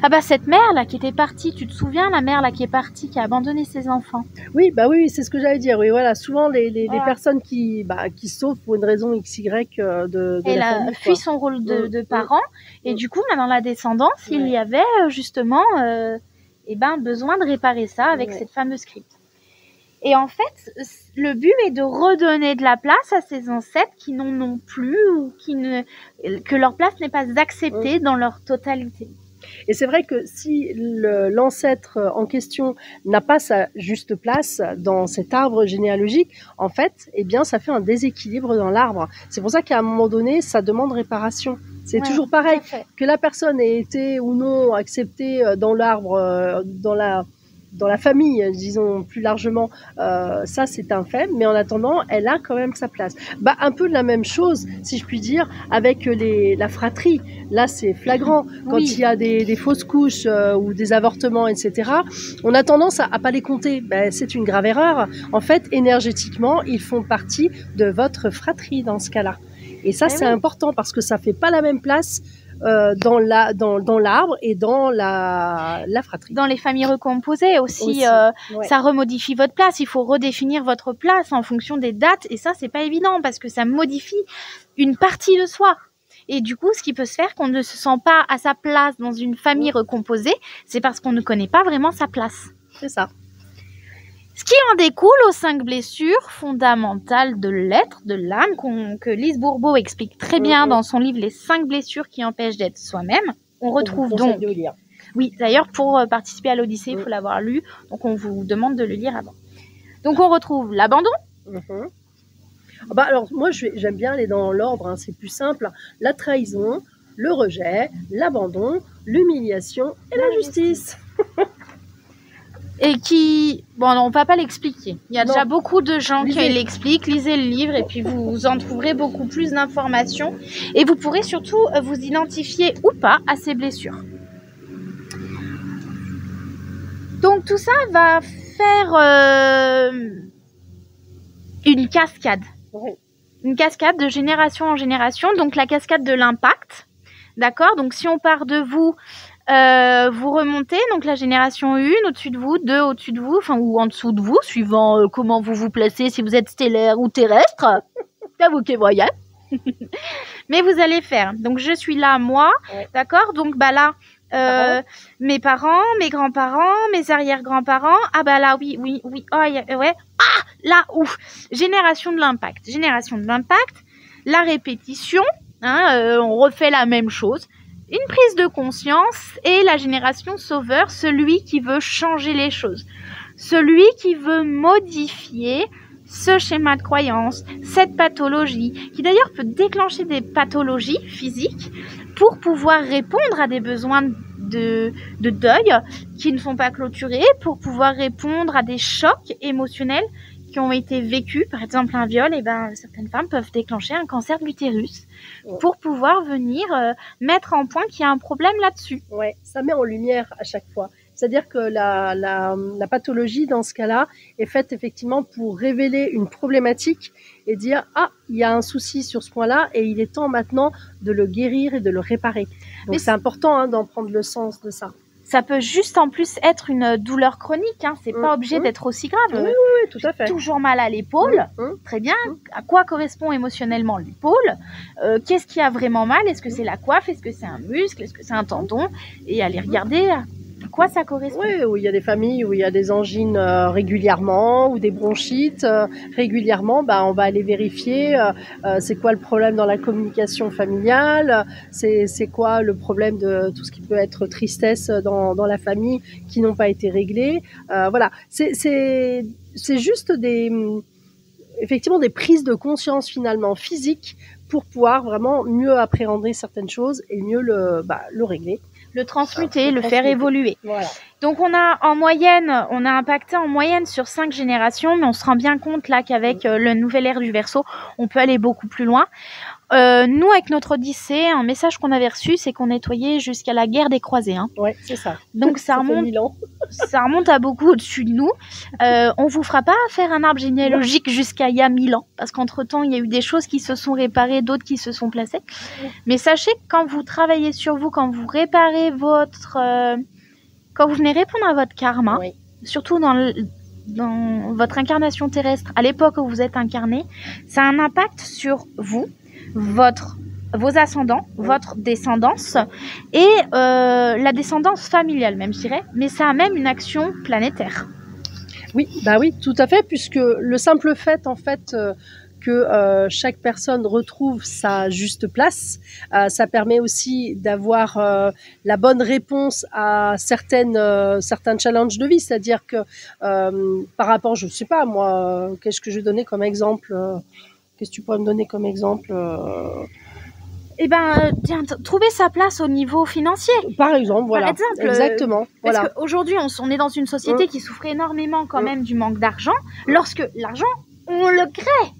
Ah bah cette mère là qui était partie, tu te souviens, la mère là qui est partie, qui a abandonné ses enfants. Oui, bah oui, c'est ce que j'allais dire. Oui, voilà, souvent les personnes qui sauvent pour une raison XY de elle la a famille, fui quoi. son rôle de parent, et du coup dans la descendance il y avait justement besoin de réparer ça avec cette fameuse crypte. Et en fait, le but est de redonner de la place à ces ancêtres qui n'en ont plus, ou que leur place n'est pas acceptée dans leur totalité. Et c'est vrai que si l'ancêtre en question n'a pas sa juste place dans cet arbre généalogique, en fait, eh bien, ça fait un déséquilibre dans l'arbre. C'est pour ça qu'à un moment donné, ça demande réparation. C'est toujours pareil. Que la personne ait été ou non acceptée dans l'arbre, dans la famille, disons plus largement, ça c'est un fait, mais en attendant, elle a quand même sa place. Un peu de la même chose, si je puis dire, avec la fratrie. Là, c'est flagrant. Quand il y a des fausses couches ou des avortements, etc., on a tendance à pas les compter. C'est une grave erreur. En fait, énergétiquement, ils font partie de votre fratrie dans ce cas-là. Et ça, c'est important parce que ça fait pas la même place dans l'arbre et dans la fratrie. Dans les familles recomposées aussi. Ça remodifie votre place. Il faut redéfinir votre place en fonction des dates, et ça, c'est pas évident parce que ça modifie une partie de soi. Et du coup, ce qui peut se faire, qu'on ne se sent pas à sa place dans une famille recomposée, c'est parce qu'on ne connaît pas vraiment sa place. C'est ça. Ce qui en découle aux 5 blessures fondamentales de l'être, de l'âme, que Lise Bourbeau explique très bien dans son livre « Les 5 blessures qui empêchent d'être soi-même ». On retrouve donc... de lire. Oui, d'ailleurs, pour participer à l'Odyssée, il faut l'avoir lu. Donc, on vous demande de le lire avant. Donc, on retrouve l'abandon. Alors, moi, j'aime bien aller dans l'ordre, hein, c'est plus simple. La trahison, le rejet, l'abandon, l'humiliation et la justice. Et qui... Bon, non, on ne va pas l'expliquer. Il y a déjà beaucoup de gens qui l'expliquent. Lisez le livre et puis vous en trouverez beaucoup plus d'informations. Et vous pourrez surtout vous identifier ou pas à ces blessures. Donc, tout ça va faire une cascade. Une cascade de génération en génération. Donc, la cascade de l'impact. D'accord? Donc, si on part de vous... vous remontez, donc la génération 1, au-dessus de vous, 2 au-dessus de vous, enfin, ou en dessous de vous, suivant comment vous vous placez, si vous êtes stellaire ou terrestre. C'est vous qui voyez. Mais vous allez faire. Donc, je suis là, moi. D'accord? Donc, là, mes parents, mes grands-parents, mes arrière-grands-parents. Ah, là, oui. Oh, ouais. Ah, là, ouf. Génération de l'impact. Génération de l'impact. La répétition. Hein, on refait la même chose. Une prise de conscience, et la génération sauveur, celui qui veut changer les choses, celui qui veut modifier ce schéma de croyance, cette pathologie, qui d'ailleurs peut déclencher des pathologies physiques pour pouvoir répondre à des besoins de deuil qui ne sont pas clôturés, pour pouvoir répondre à des chocs émotionnels qui ont été vécus, par exemple un viol, et ben certaines femmes peuvent déclencher un cancer de l'utérus pour pouvoir venir mettre en point qu'il y a un problème là-dessus. Ouais, ça met en lumière à chaque fois. C'est-à-dire que la pathologie, dans ce cas-là, est faite effectivement pour révéler une problématique et dire « Ah, il y a un souci sur ce point-là et il est temps maintenant de le guérir et de le réparer. » Donc c'est important d'en prendre le sens de ça. Ça peut juste en plus être une douleur chronique, hein. C'est pas obligé d'être aussi grave. Oui, tout à fait. Toujours mal à l'épaule, très bien. À quoi correspond émotionnellement l'épaule? Qu'est-ce qui a vraiment mal? Est-ce que c'est la coiffe? Est-ce que c'est un muscle? Est-ce que c'est un tendon? Et aller regarder à quoi ça correspond. Oui, où il y a des familles où il y a des angines régulièrement ou des bronchites régulièrement, on va aller vérifier c'est quoi le problème dans la communication familiale, c'est quoi le problème de tout ce qui peut être tristesse dans la famille qui n'ont pas été réglés. Voilà, c'est juste effectivement des prises de conscience finalement physiques pour pouvoir vraiment mieux appréhender certaines choses et mieux le régler. Le transmuter, le faire évoluer. Voilà. Donc on a impacté en moyenne sur 5 générations, mais on se rend bien compte là qu'avec le nouvel ère du Verseau, on peut aller beaucoup plus loin. Nous, avec notre Odyssée, un message qu'on avait reçu, c'est qu'on nettoyait jusqu'à la guerre des croisés. Hein. Ouais, c'est ça. Donc ça remonte à beaucoup au-dessus de nous. On vous fera pas faire un arbre généalogique jusqu'à il y a 1000 ans, parce qu'entre-temps, il y a eu des choses qui se sont réparées, d'autres qui se sont placées. Mais sachez que quand vous travaillez sur vous, quand vous réparez quand vous venez répondre à votre karma, surtout dans votre incarnation terrestre, à l'époque où vous êtes incarné, ça a un impact sur vous, vos ascendants, votre descendance et la descendance familiale même, je dirais, mais ça a même une action planétaire. Oui, oui, tout à fait, puisque le simple fait en fait que chaque personne retrouve sa juste place, ça permet aussi d'avoir la bonne réponse à certains challenges de vie, c'est-à-dire que par rapport, je sais pas moi, qu'est-ce que je vais donner comme exemple, qu'est-ce que tu pourrais me donner comme exemple trouver sa place au niveau financier. Par exemple, voilà. Par exemple, exactement. Parce voilà. qu'aujourd'hui, on est dans une société qui souffre énormément quand même du manque d'argent. Lorsque l'argent, on le crée.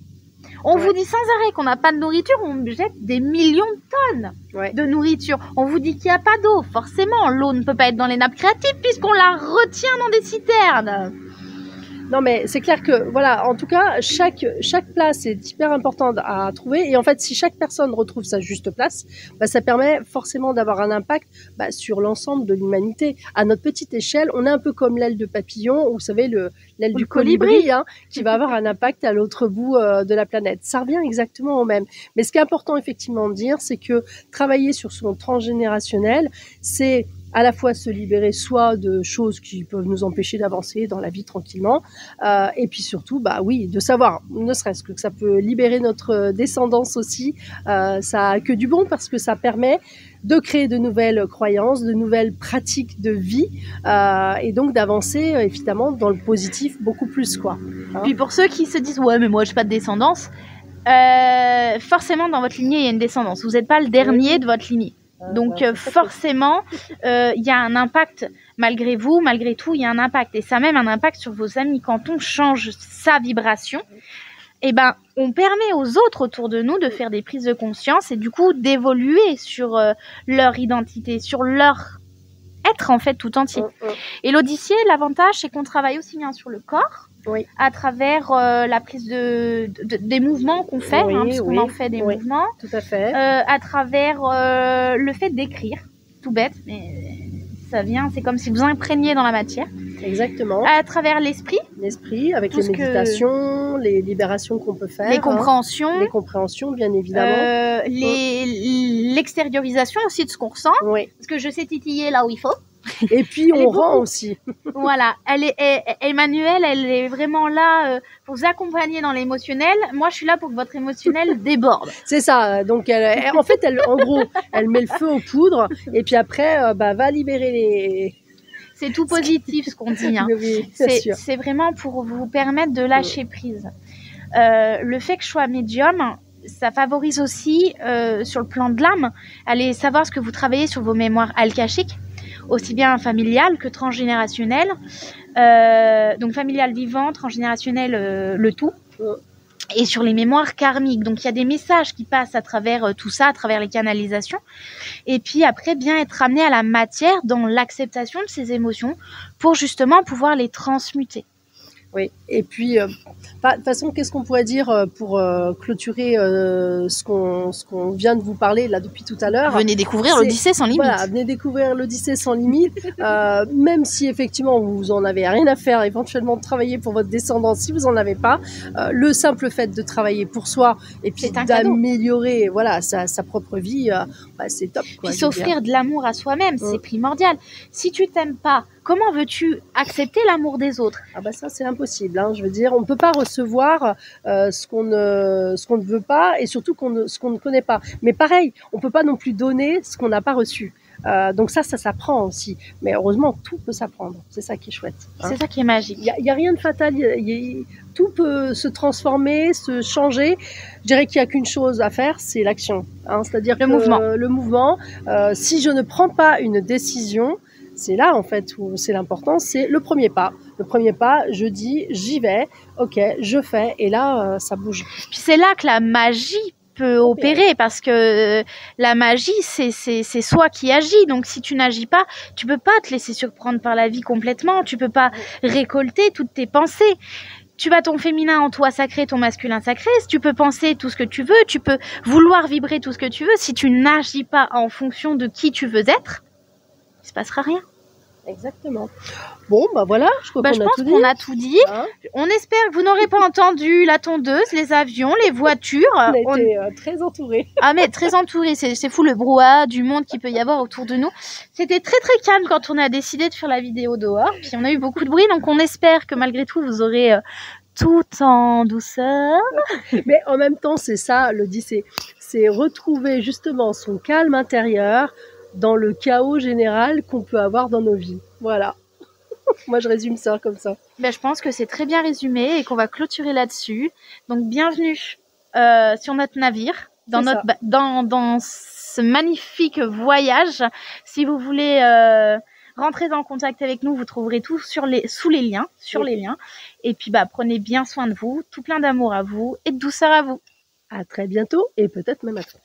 On vous dit sans arrêt qu'on n'a pas de nourriture, on jette des millions de tonnes de nourriture. On vous dit qu'il n'y a pas d'eau. Forcément, l'eau ne peut pas être dans les nappes phréatiques puisqu'on la retient dans des citernes. Non, mais c'est clair que, voilà, en tout cas, chaque place est hyper importante à trouver. Et en fait, si chaque personne retrouve sa juste place, ça permet forcément d'avoir un impact sur l'ensemble de l'humanité. À notre petite échelle, on est un peu comme l'aile de papillon, ou vous savez, l'aile du colibri, qui va avoir un impact à l'autre bout de la planète. Ça revient exactement au même. Mais ce qui est important, effectivement, de dire, c'est que travailler sur son transgénérationnel, c'est à la fois se libérer soit de choses qui peuvent nous empêcher d'avancer dans la vie tranquillement, et puis surtout, de savoir, ne serait-ce que ça peut libérer notre descendance aussi, ça a que du bon parce que ça permet de créer de nouvelles croyances, de nouvelles pratiques de vie, et donc d'avancer évidemment dans le positif beaucoup plus, quoi. Puis pour ceux qui se disent ouais mais moi j'ai pas de descendance, forcément dans votre lignée il y a une descendance. Vous n'êtes pas le dernier de votre lignée. Donc forcément, il y a un impact, malgré vous, malgré tout, il y a un impact. Et ça a même un impact sur vos amis. Quand on change sa vibration, on permet aux autres autour de nous de faire des prises de conscience et du coup d'évoluer sur leur identité, sur leur être en fait tout entier. Et l'Odyssée, l'avantage, c'est qu'on travaille aussi bien sur le corps, à travers la prise des mouvements qu'on fait, parce qu'on en fait des mouvements, tout à fait. à travers le fait d'écrire, tout bête, mais ça vient, c'est comme si vous imprégniez dans la matière. Exactement. À travers l'esprit. L'esprit, avec les méditations, les libérations qu'on peut faire. Les compréhensions. Les compréhensions, bien évidemment. L'extériorisation aussi de ce qu'on ressent. Parce que je sais titiller là où il faut. Et puis on rend aussi. Voilà, Emmanuelle, elle est vraiment là pour vous accompagner dans l'émotionnel. Moi, je suis là pour que votre émotionnel déborde. C'est ça. Donc, en fait, en gros, elle met le feu aux poudres et puis après, va libérer les. C'est tout positif ce qu'on dit. Hein. Oui, c'est vraiment pour vous permettre de lâcher prise. le fait que je sois médium, ça favorise aussi, sur le plan de l'âme, aller savoir ce que vous travaillez sur vos mémoires alkashiques, aussi bien familiales que transgénérationnelles. Donc familiale vivante, transgénérationnelle, le tout. Et sur les mémoires karmiques. Donc il y a des messages qui passent à travers tout ça, à travers les canalisations. Et puis après, bien être amené à la matière dans l'acceptation de ces émotions pour justement pouvoir les transmuter. Oui, et puis, de toute façon, qu'est-ce qu'on pourrait dire pour clôturer ce qu'on vient de vous parler là depuis tout à l'heure? Venez découvrir l'Odyssée sans limite. Voilà, venez découvrir l'Odyssée sans limite. Même si effectivement vous en avez rien à faire éventuellement de travailler pour votre descendance, si vous en avez pas, le simple fait de travailler pour soi et puis d'améliorer voilà sa propre vie, bah, c'est top. Quoi, puis s'offrir de l'amour à soi-même, c'est primordial. Si tu t'aimes pas, comment veux-tu accepter l'amour des autres? Ah bah ça c'est impossible. Hein. Je veux dire, on peut pas recevoir ce qu'on ne veut pas et surtout ce qu'on ne connaît pas. Mais pareil, on peut pas non plus donner ce qu'on n'a pas reçu. Donc ça s'apprend aussi. Mais heureusement, tout peut s'apprendre. C'est ça qui est chouette. Hein. C'est ça qui est magique. Il y a rien de fatal. Tout peut se transformer, se changer. Je dirais qu'il y a qu'une chose à faire, c'est l'action. Hein. C'est-à-dire le mouvement. Le mouvement. Si je ne prends pas une décision, c'est là en fait où c'est l'important, c'est le premier pas. Le premier pas, je dis, j'y vais, ok, je fais, et là, ça bouge. Puis c'est là que la magie peut opérer, parce que la magie, c'est soi qui agit. Donc si tu n'agis pas, tu peux pas te laisser surprendre par la vie complètement. Tu peux pas récolter toutes tes pensées. Tu as ton féminin en toi sacré, ton masculin sacré. Tu peux penser tout ce que tu veux, tu peux vouloir vibrer tout ce que tu veux. Si tu n'agis pas en fonction de qui tu veux être, il se passera rien. Exactement. Bon, bah voilà, je crois je pense qu'on a tout dit. Hein, on espère que vous n'aurez pas entendu la tondeuse, les avions, les voitures. On a été très entourés. Ah mais très entourés, c'est fou le brouhaha du monde qu'il peut y avoir autour de nous. C'était très très calme quand on a décidé de faire la vidéo dehors. Puis on a eu beaucoup de bruit, donc on espère que malgré tout vous aurez tout en douceur. Mais en même temps, c'est ça l'Odyssée. C'est retrouver justement son calme intérieur dans le chaos général qu'on peut avoir dans nos vies. Voilà. Moi, je résume ça comme ça. Je pense que c'est très bien résumé et qu'on va clôturer là-dessus. Donc, bienvenue sur notre navire, dans ce magnifique voyage. Si vous voulez rentrer en contact avec nous, vous trouverez tout sous les liens. Et puis, prenez bien soin de vous. Tout plein d'amour à vous et de douceur à vous. À très bientôt et peut-être même à très